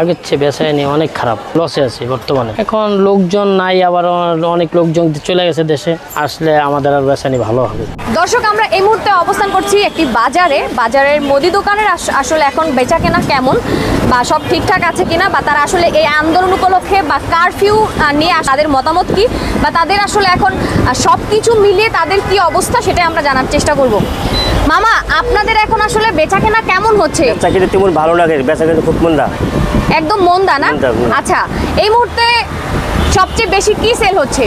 আগের চেয়ে বেচাকেনা অনেক খারাপ, লসে আছে বর্তমানে। এখন লোকজন নাই, আবার অনেক লোকজন চলে গেছে দেশে, আসলে আমাদের আর বেচাকেনা ভালো হবে। দর্শক, আমরা এই মুহূর্তে অবস্থান করছি একটি বাজারের মুদি দোকানের আসলে এখন বেচাকেনা কেমন, বা সব ঠিকঠাক আছে কিনা, বা তারা আসলে এই আন্দোলন উপলক্ষে বা কারফিউ নিয়ে তাদের মতামত কি, বা তাদের আসলে এখন সব কিছু মিলিয়ে তাদের কি অবস্থা, সেটা আমরা জানার চেষ্টা করব। মামা, আপনাদের এখন আসলে বেচাকেনা কেমন হচ্ছে? বেচাকেনা তেমন ভালো লাগে, বেচাকেনা খুব মন্দা, একদম মন্দা না? আচ্ছা, এই মুহূর্তে সবচেয়ে বেশি কি সেল হচ্ছে?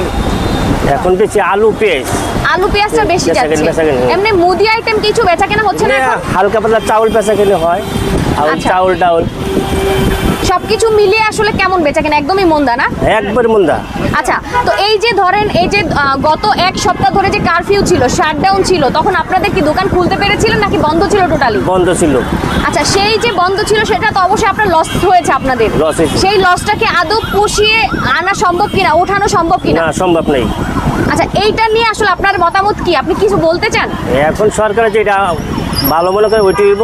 এখন বেশি আলু পেঁয়াজটা বেশি যাচ্ছে। এমনি মুদি আইটেম কিছু বেচাকেনা হচ্ছে না এখন? হালকা পাতলা চাউল বেচাকেনা হয়, চাউল ডাউল সবকিছু মিলিয়ে আসলে কেমন বেচাকেনা? একদমই মন্দা না? একবার মন্দা। আচ্ছা, তো এই যে ধরেন, এই যে গত এক সপ্তাহ ধরে যে কারফিউ ছিল, শাটডাউন ছিল, তখন আপনাদের কি দোকান খুলতে পেরেছিলেন নাকি বন্ধ ছিল টোটালি? বন্ধ ছিল। আচ্ছা, সেই যে বন্ধ ছিল সেটা তো অবশ্যই আপনার লস হয়েছে আপনাদের। সেই লসটাকে আদৌ পুষিয়ে আনা সম্ভব কিনা, ওঠানো সম্ভব কিনা? না, সম্ভব নেই। আচ্ছা, এইটা নিয়ে আসলে আপনার মতামত কি? আপনি কিছু বলতে চান? এখন সরকার যেটা ভালো মনে করে ওইটাই দিব,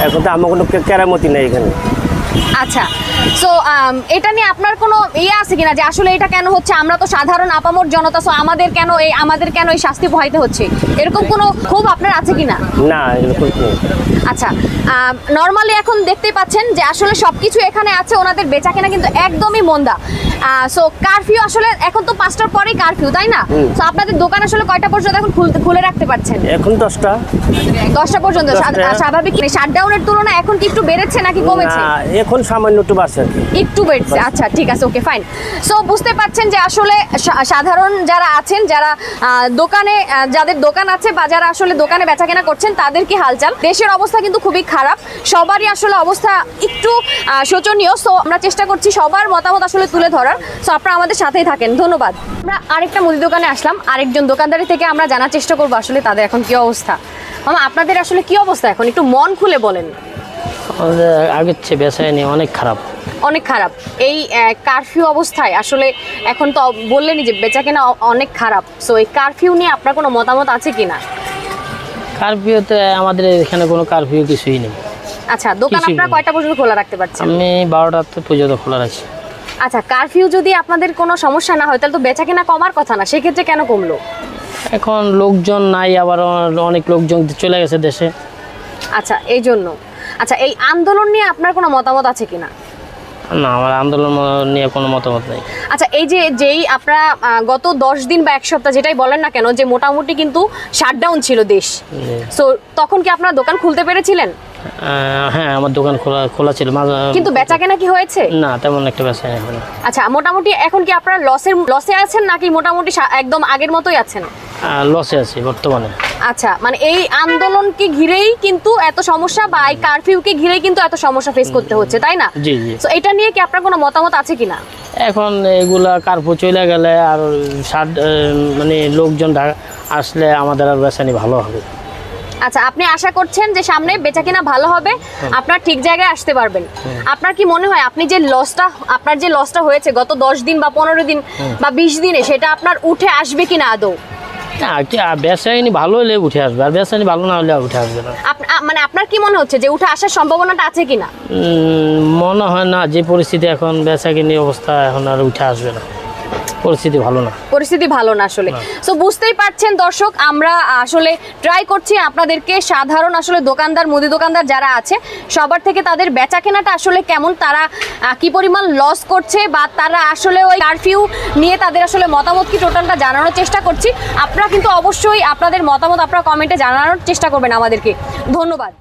এখন তো আমার কোনো কেরামতি নেই এখানে। আচ্ছা, সো এটা নিয়ে আপনার কোনো আছে কিনা যে আসলে এটা কেন হচ্ছে? আমরা তো সাধারণ আপামর জনতা, সো আমাদের কেন এই শাস্তি ভোগাইতে হচ্ছে, এরকম কোনো ক্ষোভ আপনার আছে কিনা? না, এরকম নেই। আচ্ছা, নর্মালি এখন দেখতেই পাচ্ছেন যে আসলে সবকিছু এখানে আছে, ওনাদের বেচাকেনা কিন্তু একদমই মন্দা। সো কারফিউ আসলে এখন তো 5টার পরেই কারফিউ, তাই না? সো আপনাদের দোকান আসলে কয়টা পর্যন্ত এখন খুলে রাখতে পারছেন? এখন 10টা পর্যন্ত। স্বাভাবিক শাটডাউনের তুলনায় এখন কি একটু বেড়েছে নাকি কমেছে? এখন সামান্য একটু বাড়ছে, একটু বেড়েছে। আচ্ছা, ঠিক আছে, ওকে, ফাইন। সো বুঝতে পারছেন যে আসলে সাধারণ যারা আছেন, যারা দোকানে, যাদের দোকান আছে বা যারা আসলে দোকানে বেচাকেনা করছেন, তাদের কি হালচাল? দেশের অবস্থা কিন্তু খুবই খারাপ, সবারই আসলে অবস্থা একটু শোচনীয়। সো আমরা চেষ্টা করছি সবার মতামত আসলে তুলে ধরার। সো আপনারা আমাদের সাথেই থাকেন, ধন্যবাদ। আমরা আরেকটা মুদি দোকানে আসলাম, আরেকজন দোকানদারি থেকে আমরা জানার চেষ্টা করবো আসলে তাদের এখন কি অবস্থা। মামা, আপনাদের আসলে কি অবস্থা এখন, একটু মন খুলে বলেন। আগের চেয়ে বেচাকেনা অনেক খারাপ, অনেক খারাপ। এই কারফিউ অবস্থায় আসলে এখন তো বললেনই যে বেচাকেনা অনেক খারাপ। সো এই কারফিউ নিয়ে আপনার কোনো মতামত আছে কিনা? কারফিউতে আমাদের এখানে কোনো কারফিউ কিছুই নেই। আচ্ছা, দোকান আপনারা কয়টা পর্যন্ত খোলা রাখতে পারছেন? আমি 12টা পর্যন্ত খোলা রাখছি। আচ্ছা, কারফিউ যদি আপনাদের কোনো সমস্যা না হয় তাহলে তো বেচাকেনা কমার কথা না, সেক্ষেত্রে কেন কমলো? এখন লোকজন নাই, আবার অনেক লোকজন চলে গেছে দেশে। আচ্ছা, এই জন্য। আচ্ছা, এই আন্দোলন নিয়ে আপনার কোনো মতামত আছে কিনা? না, আমার আন্দোলন নিয়ে কোনো মতামত নেই। আচ্ছা, এই যেই আপনারা গত 10 দিন বা 1 সপ্তাহ যেটাই বলেন না কেন, যে মোটামুটি কিন্তু শাটডাউন ছিল দেশ, সো তখন কি আপনারা দোকান খুলতে পেরেছিলেন? হ্যাঁ, আমার দোকান খোলা ছিল, কিন্তু বেচাকেনা কি হয়েছে? না, তেমন একটা বেচাকেনা হয়নি। আচ্ছা, মোটামুটি এখন কি আপনারা লসে আছেন নাকি মোটামুটি একদম আগের মতোই আছেন? লসে আছি বর্তমানে। আচ্ছা, মানে এই আন্দোলনকে ঘিরেই কিন্তু এত সমস্যা, বা এই কারফিউকে ঘিরেই কিন্তু এত সমস্যা ফেস করতে হচ্ছে, তাই না? জি জি। তো এটা নিয়ে কি আপনার কোনো মতামত আছে কিনা? এখন এগুলা কারফিউ চলে গেলে আর মানে লোকজন আসলে আমাদের আর বেচাকেনা ভালো হবে। আচ্ছা, আপনি আশা করছেন যে সামনে বেচাকেনা ভালো হবে, আপনার ঠিক জায়গায় আসতে পারবেন। আপনার কি মনে হয় আপনার যে লসটা হয়েছে গত 10 দিন বা 15 দিন বা 20 দিনে, সেটা আপনার উঠে আসবে কিনা আদৌ? বেচাকেনা ভালো হলে উঠে আসবে, আর বেচাকেনা ভালো না হলে উঠে আসবে না। মানে আপনার কি মনে হচ্ছে যে উঠে আসার সম্ভাবনাটা আছে কিনা? মনে হয় না, যে পরিস্থিতি এখন বেচাকেনার অবস্থা, এখন আর উঠে আসবে না, পরিস্থিতি ভালো না আসলে। সো বুঝতেই পারছেন দর্শক, আমরা আসলে ট্রাই করছি আপনাদেরকে সাধারণ আসলে মুদি দোকানদার যারা আছে সবার থেকে তাদের বেচাকেনাটা আসলে কেমন, তারা কি পরিমাণ লস করছে, বা তারা আসলে ওই কারফিউ নিয়ে তাদের আসলে মতামত কি, টোটালটা জানানোর চেষ্টা করছি। আপনারা কিন্তু অবশ্যই আপনাদের মতামত আপনারা কমেন্টে জানানোর চেষ্টা করবেন আমাদেরকে। ধন্যবাদ।